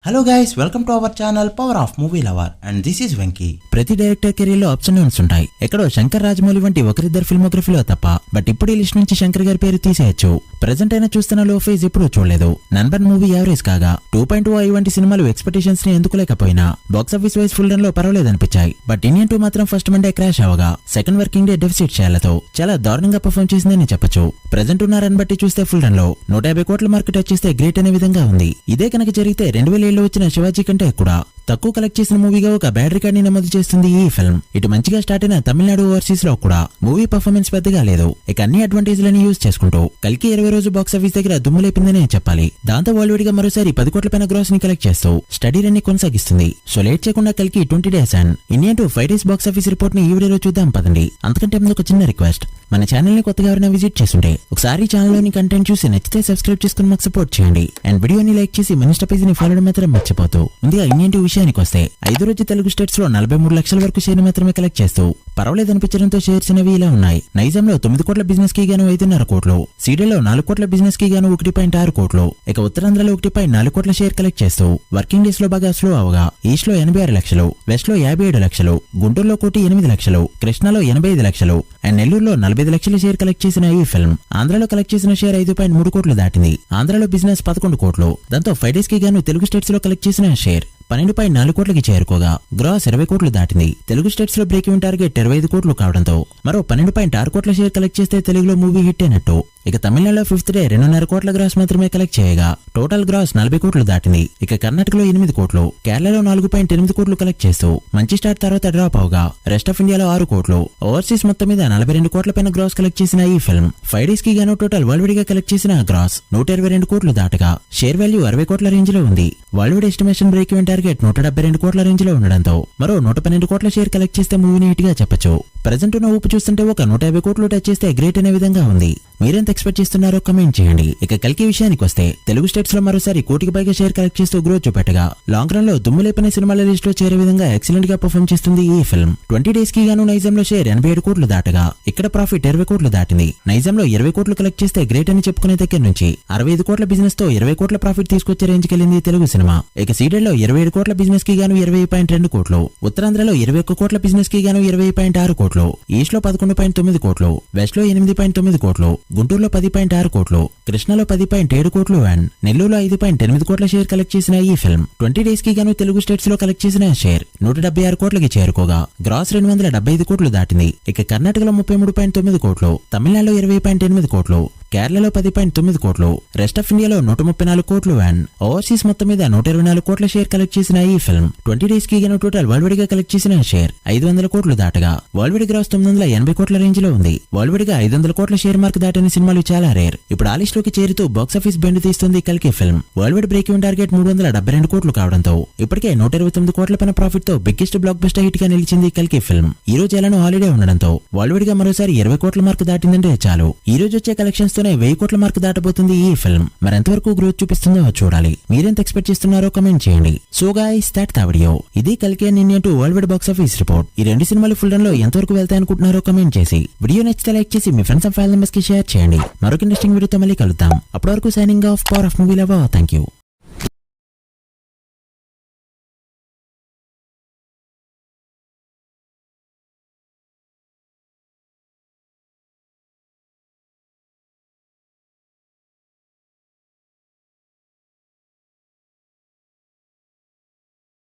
Hello guys, welcome to our channel power of movie lover and this is Venky. ప్రతి director career లో ups and downs ఉంటాయి. ఎక్కడో శంకర్ రాజమౌళి వంటి ఒకరిద్దరు ఫిల్మోగ్రఫీలో తప్ప. బట్ ఇప్పుడు ఈ లిస్ట్ నుంచి శంకర్ గారి పేరు తీసేయచ్చు. ప్రెజెంట్ అయినా చూస్తున్న లో ఫేజ్ ఎప్పుడూ చూడలేదు. నంబర్ మూవీ యావరేజ్ కాగా 2.2 వంటి సినిమాలు ఎక్స్పెక్టేషన్స్ ని ఎందుకు లేకపోయినా బాక్సాఫీస్ వైజ్ ఫుల్ రన్ లో పర్వాలేదనిపించాయి. బట్ ఇండియన్ 2 మాత్రం ఫస్ట్ మండే క్రాష్ అవగా సెకండ్ వర్కింగ్ డే డెఫిసిట్ షేర్లతో చాలా దారుణంగా పర్ఫార్మ్ చేసిందని చెప్పొచ్చు. ప్రెజెంట్ ఉన్న రన్ బట్టి చూస్తే ఫుల్ రన్ లో 150 కోట్ల మార్కెట్ టచ్ చేస్తే గ్రేట్ అనే విధంగా ఉంది. ఇదే కనుక జరిగితే 2007లో వచ్చిన శివాజీ కంటే కూడా తక్కువ కలెక్ట్ చేసిన మూవీగా ఒక బ్యాడ్ రికార్డ్ ని నమోదు చేస్తుంది ఈ ఫిల్మ్. ఇటు మంచిగా స్టార్ట్ అయిన తమిళనాడు ఓవర్సీస్ లో కూడా మూవీ పర్ఫార్మెన్స్ పెద్దగా లేదు. ఇక అన్ని అడ్వాంటేజ్లని యూజ్ చేసుకుంటూ కల్కి 20 రోజు బాక్సాఫీస్ దగ్గర దుమ్ము లేపిందని చెప్పాలి. దాంతో వరల్డ్ గా మరోసారి 10 కోట్ల పైన గ్రాస్ ని కలెక్ట్ చేస్తూ స్టడీ రన్ ని కొనసాగిస్తుంది. సో లేట్ చేయకుండా కల్కి 20 days and Indian 2 5 days box office report ని ఈ వీడియోలో చూద్దాం పదండి. అంతకంటే ముందు ఒక చిన్న రిక్వెస్ట్, మన ఛానల్ ని కొత్తగా ఎవరైనా విజిట్ చేస్తుంటే ఒకసారి ఛానల్ లోని కంటెంట్ చూసి నచ్చితే సబ్స్క్రైబ్ చేసుకుని మాకు సపోర్ట్ చేయండి. అండ్ వీడియోని లైక్ చేసి మన ఇన్స్టా పేజ్ ని ఫాలో మాత్రం మర్చిపోతూ. ముందుగా ఇండియన్ 2 విషయానికి వస్తే 5 రోజు తెలుగు స్టేట్స్ లో 43 లక్షల వరకు షేర్ మాత్రమే కలెక్ట్ చేస్తూ పర్వాలేదనిపించడంతో షేర్స్ అనేవి ఇలా ఉన్నాయి. నైజాంలో 9 కోట్ల బిజినెస్ కి గాను 5.5 కోట్లు, సీడెల్లో 4 కోట్ల బిజినెస్ కి గాను 1.6 కోట్లు, ఇక ఉత్తరాంధ్రలో 1.4 కోట్ల షేర్ కలెక్ట్ చేస్తూ వర్కింగ్ డేస్ లో బాగా స్లో అవగా ఈస్ట్ లో 86 లక్షలు, వెస్ట్ లో 57 లక్షలు, గుంటూరులో 1.8 లక్షలు, కృష్ణాలో 85 లక్షలు అండ్ నెల్లూరులో 45 లక్షల షేర్ కలెక్ట్ చేసిన ఈ ఫిల్మ్ ఆంధ్రలో కలెక్ట్ చేసిన షేర్ 5.3 కోట్లు దాటింది. ఆంధ్రలో బిజినెస్ 11 కోట్లు. దాంతో 5 డేస్ కి గాను తెలుగు స్టేట్స్ లో కలెక్ట్ చేసిన షేర్ 12.4 కోట్లకి చేరుకోగా గ్రాస్ 20 కోట్లు దాటింది. తెలుగు స్టేట్స్ లో బ్రేక్ ఈవెన్ టార్గెట్ 25 కోట్లు కావడంతో మరో 12.6 కోట్ల షేర్ కలెక్ట్ చేస్తే తెలుగులో మూవీ హిట్ అయినట్టు. ఇక తమిళనాడులో 5th డే 2.5 కోట్ల గ్రాస్ మాత్రమే కలెక్ట్ చేయగా టోటల్ గ్రాస్ 40 కోట్లు దాటింది. ఇక కర్ణాటకలో 8 కోట్లు, కేరళలో 4.8 కోట్లు కలెక్ట్ చేస్తూ మంచి స్టార్ట్ తర్వాత డ్రాప్ అవగా రెస్ట్ ఆఫ్ ఇండియాలో 6 కోట్లు, ఓవర్సీస్ మొత్తం మీద 42 కోట్ల పైన గ్రాస్ కలెక్ట్ చేసిన ఈ ఫిల్మ్ 5 డేస్ కి గాను టోటల్ వరల్డ్ గా కలెక్ట్ చేసిన గ్రాస్ 122 కోట్లు దాటగా షేర్ వాల్యూ 60 కోట్ల రేంజ్ లో ఉంది. World estimation break even target 172 కోట్ల రేంజ్ లో ఉండడంతో మరో 112 కోట్ల షేర్ కలెక్ట్ చేస్తే మూవీని హిట్ గా చెప్పొచ్చు. ప్రెజెంట్ ఉన్న ఊపు చూస్తుంటే ఒక 150 కోట్లు టచ్ చేస్తే గ్రేట్ అనే విధంగా ఉంది. మీరెంత ఎక్స్పెక్ట్ చేస్తున్నారో కమెంట్ చేయండి. ఇక కల్కి విషయానికి వస్తే తెలుగు స్టేట్స్ లో మరోసారి 1 కోటికి పైగా షేర్ కలెక్ట్ చేస్తూ గ్రోత్ చూపెట్టగా లాంగ్ రన్ లో దుమ్ము లేపని సినిమాల లిస్ట్ లో చేరే విధంగా ఎక్సలెంట్ గా పర్ఫార్మ్ చేస్తుంది ఈ ఫిల్మ్. 20 డేస్ కి గాను నైజాంలో షేర్ 87 కోట్లు దాటగా ఇక్కడ ప్రాఫిట్ 20 కోట్లు దాటింది. నైజాంలో 20 కోట్లు కలెక్ట్ చేస్తే గ్రేట్ అని చెప్పుకునే దగ్గర నుంచి 65 కోట్ల బిజినెస్ తో 20 కోట్ల ప్రాఫిట్ తీసుకొచ్చే రేంజ్ కెళ్ళింది తెలుగు సినిమా. ఇక సీడెడ్ లో 27 కోట్ల బిజినెస్ కి గాను 20.2 కోట్లు, ఉత్తరాంధ్రలో 21 కోట్ల బిజినెస్ కి గాను 20.6 కోట్లు, ఈస్ట్ లో 11.9 కోట్లు, వెస్ట్ లో 8.9 కోట్లు, గుంటూరులో 10.6 కోట్లు, కృష్ణలో 10.7 కోట్లు అండ్ నెల్లూరులో 5.8 కోట్ల షేర్ కలెక్ట్ చేసిన ఈ ఫిల్మ్ 20 డేస్ కి గాను తెలుగు స్టేట్స్ లో కలెక్ట్ చేసిన షేర్ 176 కోట్లకి చేరుకోగా గ్రాస్ 275 కోట్లు దాటింది. ఇక కర్ణాటకలో 33.9 కోట్లు, తమిళనాడులో 20.8 కోట్లు, కేరళలో 10.9 కోట్లు, రెస్ట్ ఆఫ్ ఇండియాలో 134 కోట్లు అండ్ ఓవర్సీస్ మొత్తం మీద 124 కోట్ల షేర్ కలెక్ట్ చేసిన ఈ ఫిల్మ్ 20 డేస్ కి గాను టోటల్ వరల్డ్ గా కలెక్ట్ చేసిన షేర్ 500 కోట్లు దాటగా వరల్డ్ గ్రాస్ 980 కోట్ల రేంజ్ లో ఉంది. వరల్డ్ గా 500 కోట్ల షేర్ మార్క్ దాటిన సినిమాలు చాలా రేర్. ఇప్పుడు ఆ లిస్ట్ లోకి చేరుతూ బాక్సాఫీస్ బెండ్ తీస్తుంది కల్కి film. World break even target 372 కోట్లు కావడంతో ఇప్పటికే 129 కోట్ల పైన ప్రాఫిట్ తో బిగ్గెస్ట్ బ్లాక్ బస్టర్ హిట్ గా నిలిచింది కల్కి ఫిల్మ్. ఈ రోజు ఎలానో హాలిడే ఉండడంతో వరల్డ్ గా మరోసారి 20 కోట్ల మార్క్ దాటిందంటే చాలు. ఈ రోజు వచ్చే కలెక్షన్స్ తోనే 1000 కోట్ల మార్క్ దాటబోతుంది ఈ ఫిల్మ్. మరి ఎంతవరకు గ్రోత్ చూపిస్తుందో చూడాలి. మీరెంత ఎక్స్పెక్ట్ చేస్తున్నారో కమెంట్ చేయండి. So guys, that the video. ఇది కల్కి and Indian 2 world wide box office report. ఈ 2 సినిమాలు ఫుల్ రన్ లో ఎంతవరకు వెళ్తాయి అనుకుంటున్నారో కమెంట్ చేసి వీడియో నచ్చితే లైక్ చేసి మీ ఫ్రెండ్స్ అండ్ ఫ్యామిలీ మెంబర్స్ కి షేర్ చేయండి. మరొక ఇంట్రెస్టింగ్ వీడియోతో మళ్ళీ కలుద్దాం. అప్పటి వరకు signing off, power of movie lover. Thank you.